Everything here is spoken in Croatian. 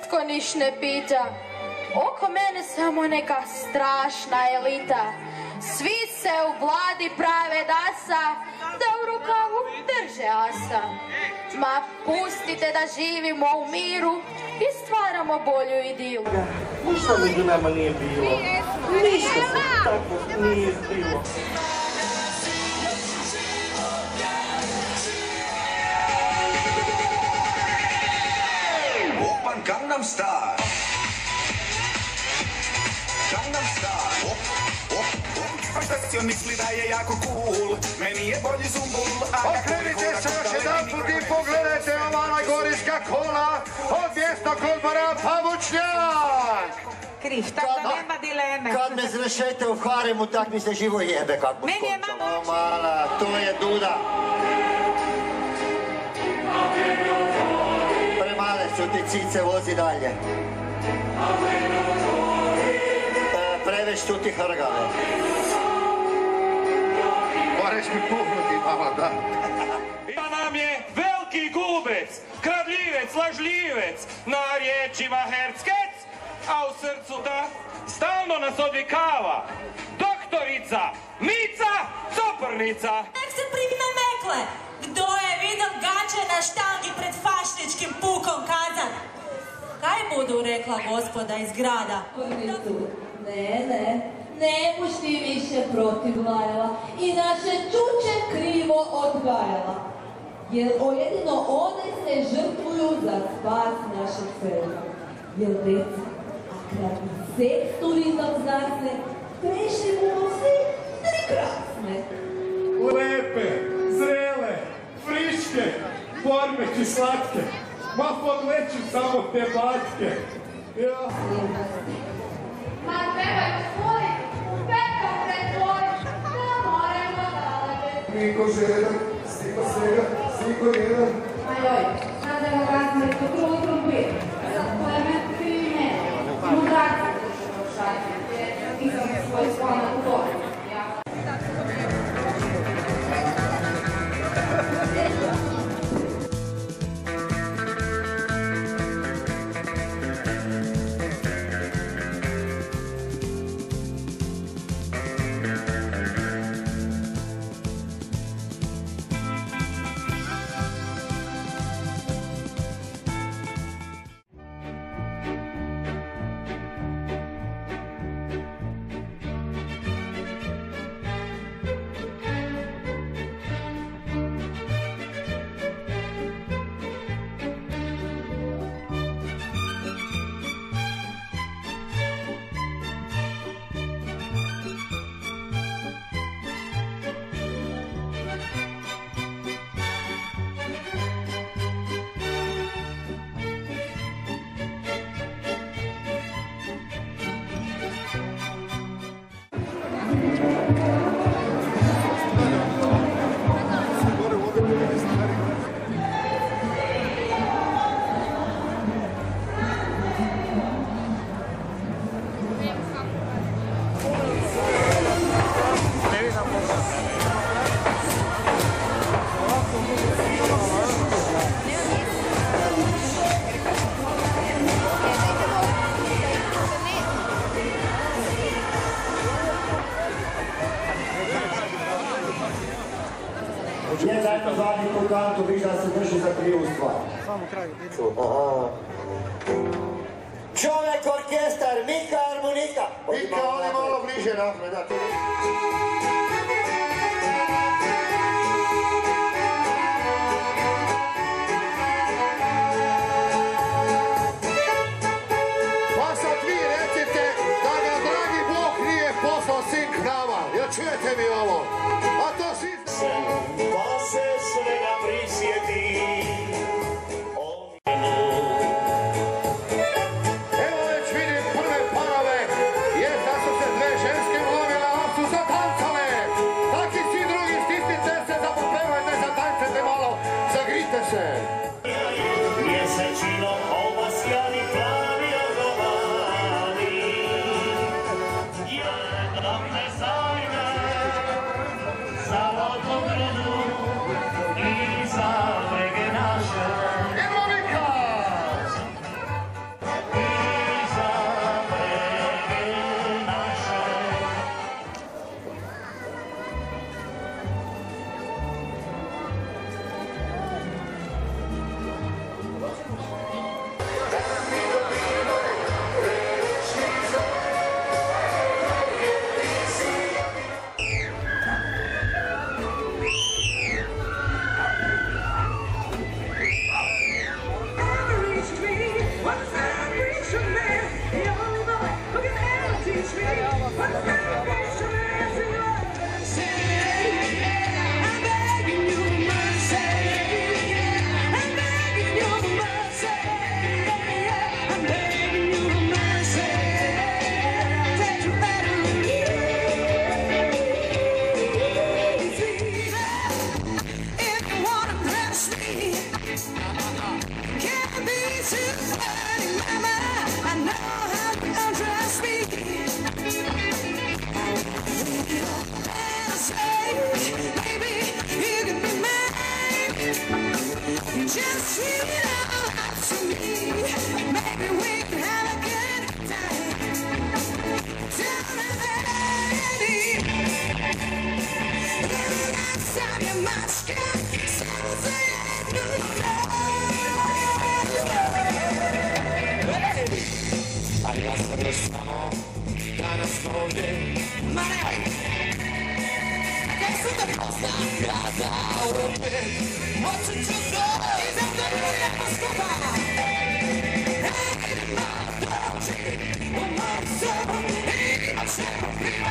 Tko niš ne pita, oko mene samo neka strašna elita. Svi se u vladi prave dasa, da u rukavu drže asa. Ma pustite da živimo u miru i stvaramo bolju idilu. Ništa među nama nije bilo. Ništa se tako nije bilo. Open Gangnam Style. Gangnam Style. Pa šta si on misli da je jako cool? Meni je bolji zumbul. Okrenite se još jedanput i pogledajte ova najgoriška kola od mjesta Kolbara Pavučnjak! Kriš, tako da nema dileme. Kad me zrešete u haremu, tak mi se živo jebe kak mu Meni je mama skočala. Mala, to je Duda. Premale su ti cice, vozi dalje. Preveš su ti hrgave. Moraš mi puhnuti malo, da. Pa nam je veliki gubec, kradljivec, lažljivec, na riječima herckec, a u srcu da stalno nas odvikava. Doktorica Mica Coprnica. Nek se prime mekle, kdo je videl gače na štangi pred fašničkim pukom kazat? Kaj budu rekla gospoda iz grada? Ne pušti više protiv lajala i naše čuče krivo odgajala. Jer jedino one se žrtvuju za spas našeg sela. Jer reci, a kratni seks turizam zna se, preživimo svi tri krasne. Lepe, zrele, friške, pormeći slatke, ma podleću samo te batke. Ja. Ma treba gospodin, u petak pretvorit, da moramo dalje. Niko žedan, stiko svega, stiko jedan. Ajoj, sad da ga razmeti u drugu trumpir, sad plemen ti i mene. Mudraci se pošaljati, jer nisam svoj skona u to. Nije zajedno zadnji kukantu, viš da se drži za krivu stvar. Samo kraj. Čovjek, orkestar, Mika, harmonika. Mika, oni malo bliže napred, da to... Pa sad vi recite da ga dragi Bog nije poslao sin k nama. Jel čujete mi ovo? A to svi... Pa se svega prisjeti. Evo već vidim prve parove, jer da su se dve ženske ulovile, a su zatancale. ovdje. Ma nemoj! Kaj sutra kada opet moći ću doći da drujemo skupa. Idemo doći u moj sobu, imat ćemo